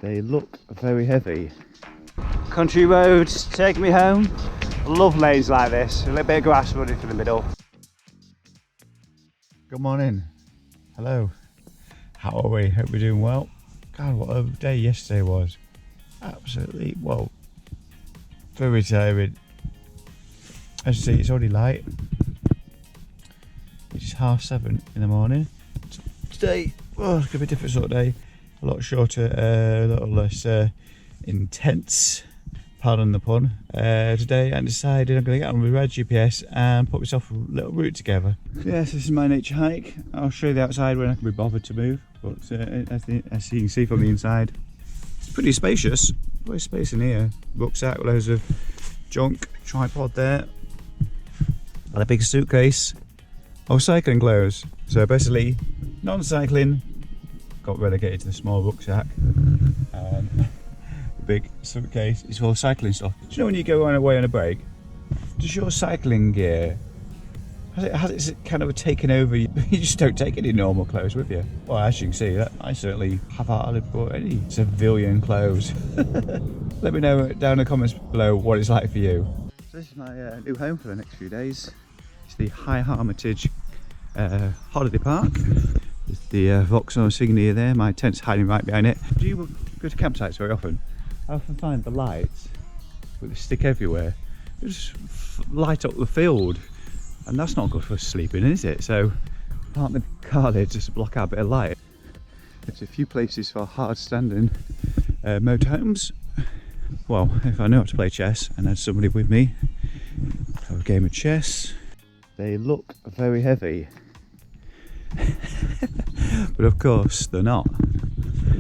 They look very heavy. Country roads take me home. I love lanes like this. A little bit of grass running through the middle. Good morning. Hello. How are we? Hope we're doing well. God, what a day yesterday was. Absolutely, well, very tiring. As you see, it's already light. It's 7:30 in the morning. Today, well, it's going to be a different sort of day. A lot shorter, a little less intense, pardon the pun. Today I decided I'm going to get on with Red GPS and put myself a little route together. Yes, this is my nature hike. I'll show you the outside when I can be bothered to move. But as you can see from the inside, it's pretty spacious. Very space in here. Rucksack, loads of junk, tripod there. And a big suitcase. Oh, cycling clothes. So basically, non-cycling, got relegated to the small rucksack. And the big suitcase is for cycling stuff. Do you know when you go away on a break, does your cycling gear, has it kind of taken over? You just don't take any normal clothes with you. Well, as you can see, I certainly have hardly brought any civilian clothes. Let me know down in the comments below what it's like for you. So this is my new home for the next few days. It's the High Hermitage holiday park. With the Vauxhall insignia there. My tent's hiding right behind it. Do you go to campsites very often? I often find the lights, with the stick everywhere, they just light up the field. And that's not good for sleeping, is it? So, park the car there just to block out a bit of light. There's a few places for hard standing motorhomes. Well, if I know how to play chess and had somebody with me, have a game of chess. They look very heavy. But of course they're not.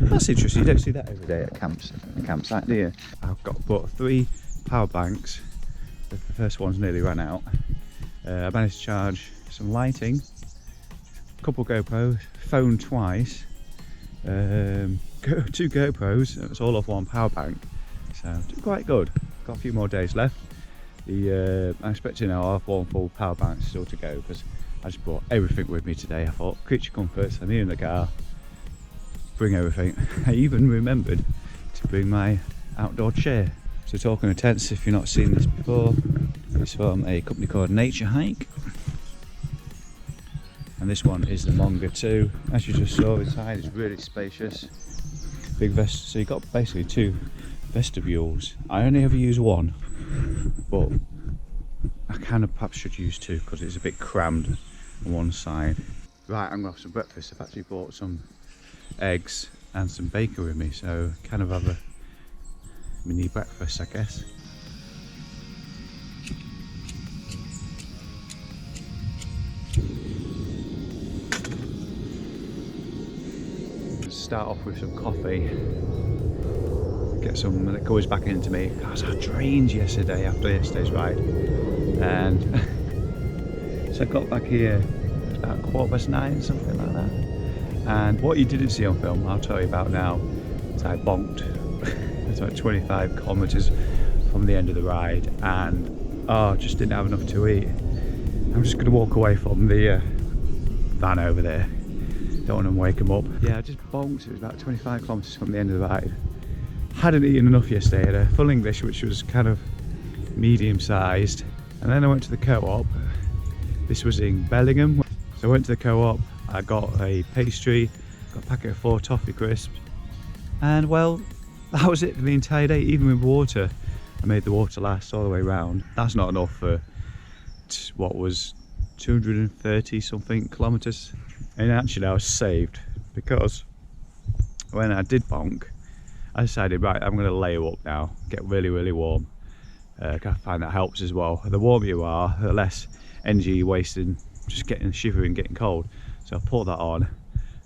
That's interesting, you don't see that every day at campsite, do you? I've bought 3 power banks. The first one's nearly run out. I managed to charge some lighting, a couple GoPros, phone twice, 2 GoPros. It's all off one power bank, so it's quite good. Got a few more days left. I'm expecting now I'll have 1 full power bank still to go, because I just brought everything with me today. I thought, creature comforts, I'm here in the car, bring everything. I even remembered to bring my outdoor chair. So talking of tents, if you've not seen this before, it's from a company called Nature Hike. And this one is the longer too. As you just saw inside, it's really spacious. Big vest, so you've got basically 2 vestibules. I only ever use one, but I kind of perhaps should use 2 because it's a bit crammed on one side. Right, I'm going to have some breakfast. I've actually bought some eggs and some bacon with me, so kind of have a mini breakfast, I guess. Start off with some coffee. Get some that goes back into me. Gosh, I drained yesterday after yesterday's ride, and so I got back here about 9:15, something like that. And what you didn't see on film, I'll tell you about now. Is I bonked. It's like 25 kilometers from the end of the ride, and just didn't have enough to eat. I'm just going to walk away from the van over there. Don't want to wake them up. Yeah, I just bonked. It was about 25 kilometers from the end of the ride. Hadn't eaten enough yesterday. I had a full English, which was kind of medium sized, and then I went to the co-op. This was in Bellingham, so I went to the co-op. I got a pastry, got a packet of 4 toffee crisps, and well, that was it for the entire day. Even with water, I made the water last all the way round. That's not enough for what was 230 something kilometers. And actually I was saved, because when I did bonk, I decided, right, I'm going to layer up now, get really, really warm. I find that helps as well. The warmer you are, the less energy you're wasting just getting shivering, getting cold. So I poured that on,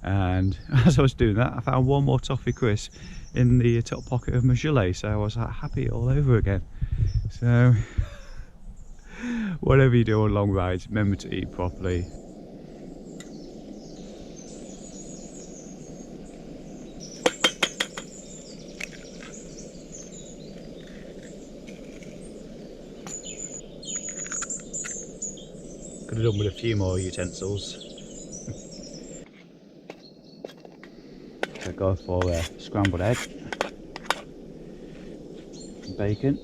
and as I was doing that, I found 1 more toffee crisp in the top pocket of my gilet. So I was like happy all over again. So whatever you do on long rides, remember to eat properly. Could have done with a few more utensils. I go for a scrambled egg. bacon.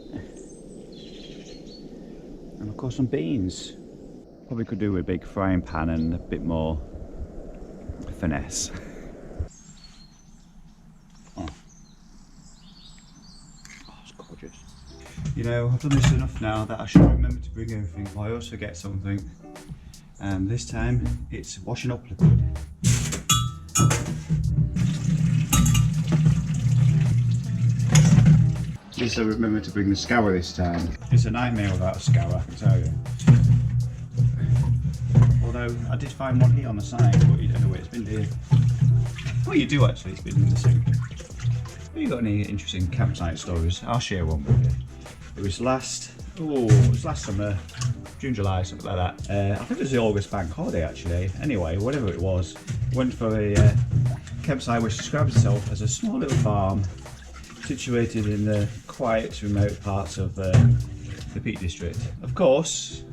And of course some beans. Probably could do with a big frying pan and a bit more finesse. Oh, it's gorgeous. You know, I've done this enough now that I should remember to bring everything, but I also get something. And this time it's washing up liquid. At least I remember to bring the scour this time. It's a nightmare without a scour, I can tell you. Although I did find one here on the side, but you don't know where it's been here. Well, you do actually, it's been in the sink. Have you got any interesting campsite stories? I'll share one with you. It was last summer, June, July, something like that. I think it was the August bank holiday actually. Anyway, whatever it was, went for a campsite which describes itself as a small little farm situated in the quiet, remote parts of the Peak District. Of course,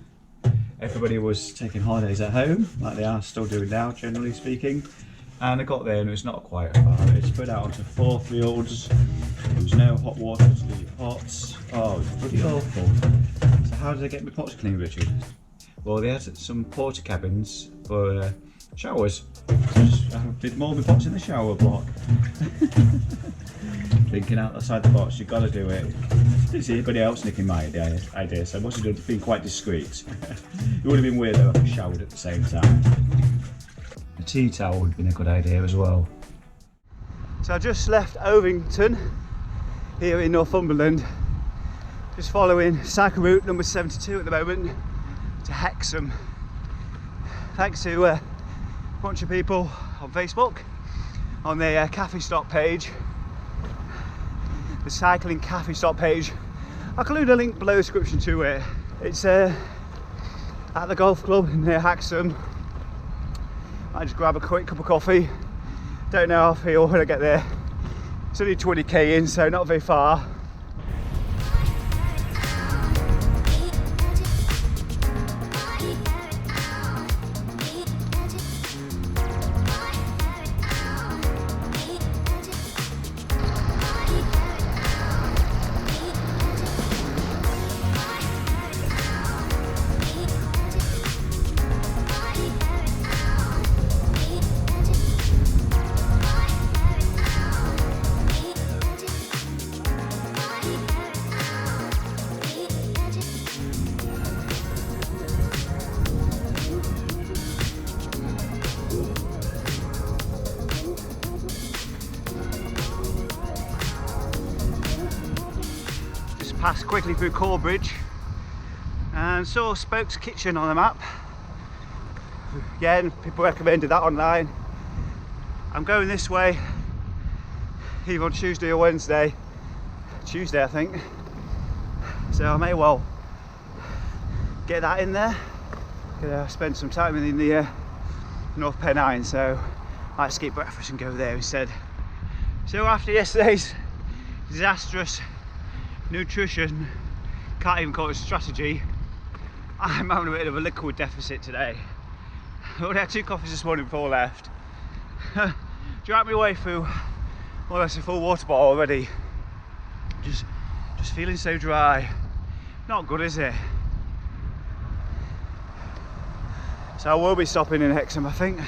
everybody was taking holidays at home, like they are still doing now, generally speaking. And I got there and it was not a quiet farm. It spread out onto 4 fields. There was no hot water to do your pots. Oh, it was bloody awful. So how did I get my pots clean, Richard? Well, they had some porta cabins for showers. So I did more of my pots in the shower block. Thinking outside the box, you've got to do it. Didn't see anybody else nicking my idea, so I must have been quite discreet. It would have been weird though if I showered at the same time. A tea towel would have been a good idea as well. So I just left Ovington here in Northumberland, just following cycle route number 72 at the moment to Hexham. Thanks to a bunch of people on Facebook on the cafe stop page, the cycling cafe stop page. I'll include a link below the description to it. It's at the golf club near Hexham. I just grab a quick cup of coffee. Don't know how I feel when I get there. It's only 20k in, so not very far. Passed quickly through Corbridge and saw Spokes Kitchen on the map. Again, people recommended that online. I'm going this way either on Tuesday or Wednesday. Tuesday, I think. So I may well get that in there. Gonna spend some time in the North Pennine, so I might skip breakfast and go there instead. So after yesterday's disastrous nutrition, can't even call it strategy, I'm having a bit of a liquid deficit today. I only had 2 coffees this morning before I left. Drank my way through more or less a full water bottle already. Just feeling so dry. Not good, is it? So I will be stopping in Hexham, I think.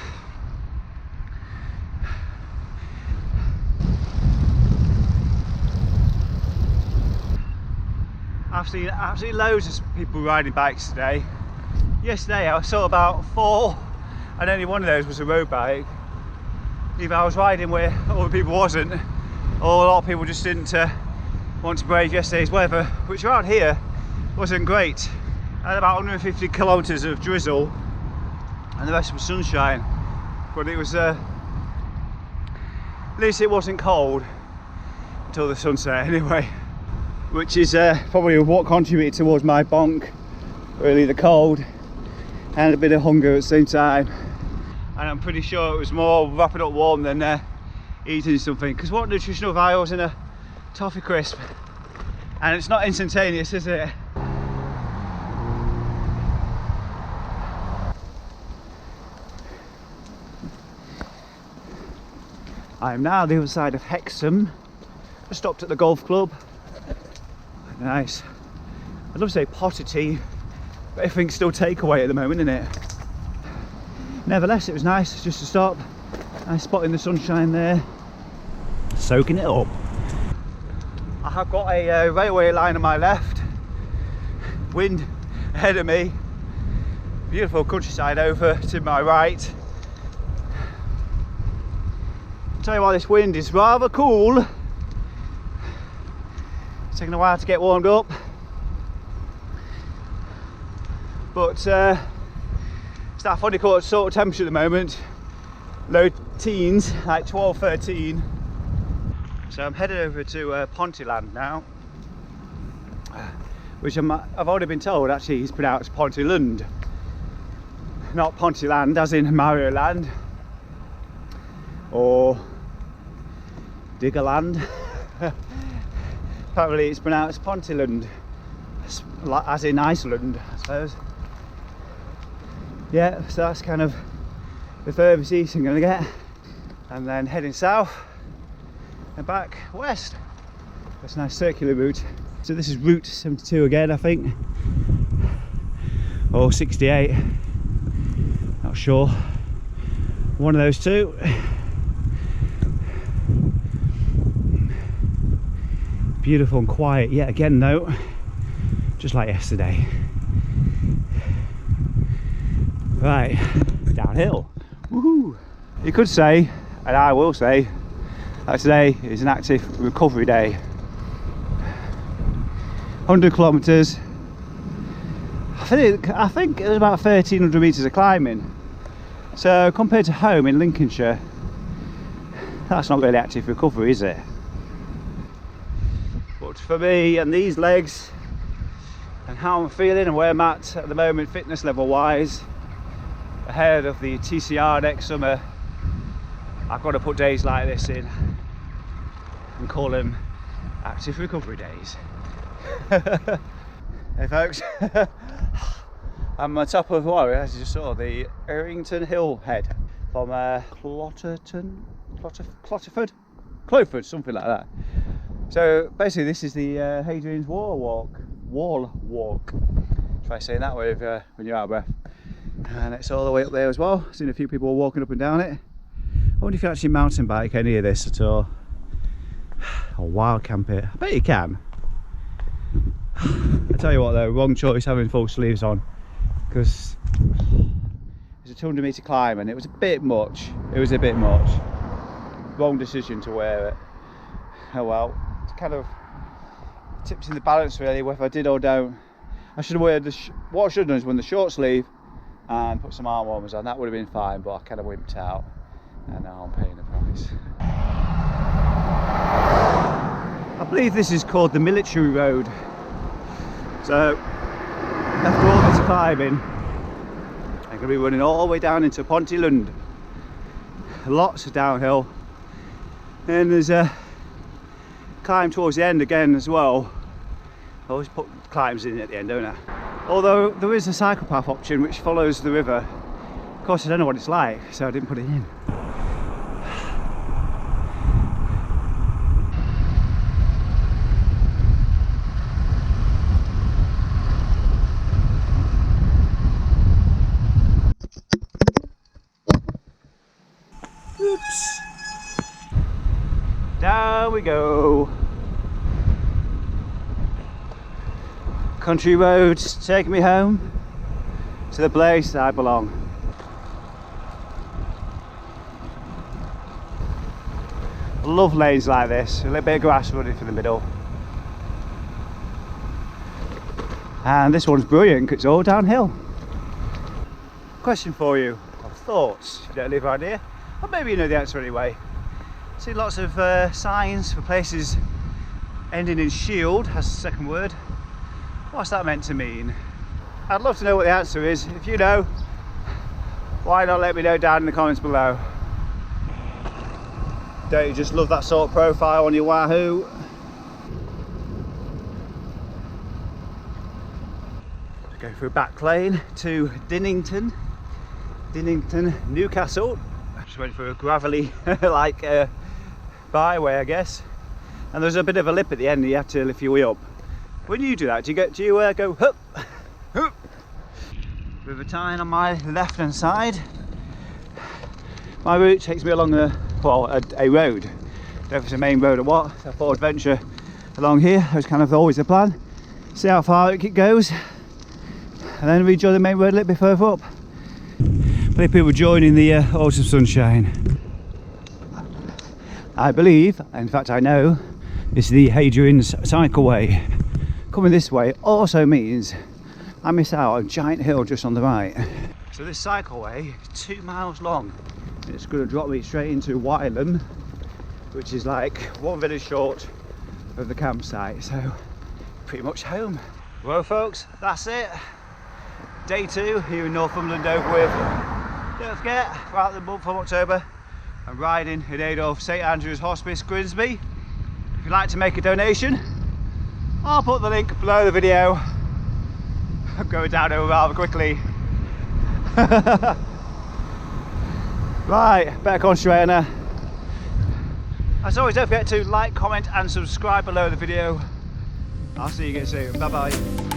I've seen absolutely loads of people riding bikes today. Yesterday I saw about 4 and only one of those was a road bike. Either I was riding where other people wasn't, or a lot of people just didn't want to brave yesterday's weather, which around here wasn't great. I had about 150 kilometres of drizzle and the rest was sunshine, but it was at least it wasn't cold until the sunset anyway. Which is probably what contributed towards my bonk, really, the cold and a bit of hunger at the same time. And I'm pretty sure it was more wrapping up warm than eating something, because what nutritional value was in a toffee crisp? And it's not instantaneous, is it? I am now the other side of Hexham. I stopped at the golf club. nice. I'd love to say pot of tea, but everything's still takeaway at the moment, isn't it? Nevertheless, it was nice just to stop. Nice spot in the sunshine there, soaking it up. I have got a railway line on my left, wind ahead of me, beautiful countryside over to my right. I'll tell you what, this wind is rather cool. It's taking a while to get warmed up, but it's that funny sort of temperature at the moment, low teens, like 12, 13. So I'm headed over to Pontiland now, which I've already been told actually is pronounced Pontiland, not Pontiland as in Mario Land or Diggerland. Apparently it's pronounced Pontiland, as in Iceland, I suppose. Yeah, so that's kind of the furthest east I'm going to get, and then heading south and back west. That's a nice circular route. So this is route 72 again, I think, or 68, not sure, one of those two. Beautiful and quiet yet again though, just like yesterday. Right, downhill. Woohoo! You could say, and I will say, that today is an active recovery day. 100 kilometres. I think it was about 1300 metres of climbing. So compared to home in Lincolnshire, that's not really active recovery, is it? But for me and these legs and how I'm feeling and where I'm at the moment fitness level wise, ahead of the TCR next summer, I've got to put days like this in and call them active recovery days. Hey folks, I'm on top of what, as you just saw, the Errington Hill head from Cloford, something like that. So basically this is the Hadrian's Wall walk. Try saying that way when you're out of breath. And it's all the way up there as well. Seen a few people walking up and down it. I wonder if you actually mountain bike any of this at all, or wild camp it. I bet you can. I tell you what though, wrong choice having full sleeves on, because it's a 200 metre climb and it was a bit much. Wrong decision to wear it. Oh well, it's kind of tips in the balance really whether I did or don't. I should have worn what I should have done is worn the short sleeve and put some arm warmers on. That would have been fine, but I kind of wimped out and now I'm paying the price. I believe this is called the Military Road. So after all this climbing, I'm going to be running all the way down into Pontiland. Lots of downhill, and there's a climb towards the end again as well. I always put climbs in at the end, don't I? Although there is a cycle path option which follows the river. Of course I don't know what it's like, so I didn't put it in. Oops. Down we go. Country roads taking me home to the place I belong. I love lanes like this, a little bit of grass running through the middle. And this one's brilliant because it's all downhill. Question for you, or thoughts, if you don't live around here, or maybe you know the answer anyway. See lots of signs for places ending in shield as the second word. What's that meant to mean? I'd love to know what the answer is. If you know, why not let me know down in the comments below? Don't you just love that sort of profile on your Wahoo? Go through back lane to Dinnington, Newcastle. Just went through a gravelly like byway, I guess. And there's a bit of a lip at the end, you have to lift your wheel up. When you do that, do you go hup, hup? With a tyne on my left hand side. My route takes me along a road. I don't know if it's a main road or what. So I thought I'd venture along here. That was kind of always the plan. See how far it goes, and then rejoin the main road a little bit further up. Plenty of people joining the autumn sunshine. I believe, in fact I know, it's the Hadrian's cycleway. Coming this way also means I miss out on a giant hill just on the right. So this cycleway is 2 miles long. It's going to drop me straight into Wylam, which is like 1 village short of the campsite, so pretty much home. Well folks, that's it. Day 2 here in Northumberland over with. Don't forget, throughout the month of October, I'm riding in aid of St Andrew's Hospice, Grimsby. If you'd like to make a donation, I'll put the link below the video. I'm going down over rather quickly. Right, better concentrate now. As always, don't forget to like, comment and subscribe below the video. I'll see you again soon. Bye bye.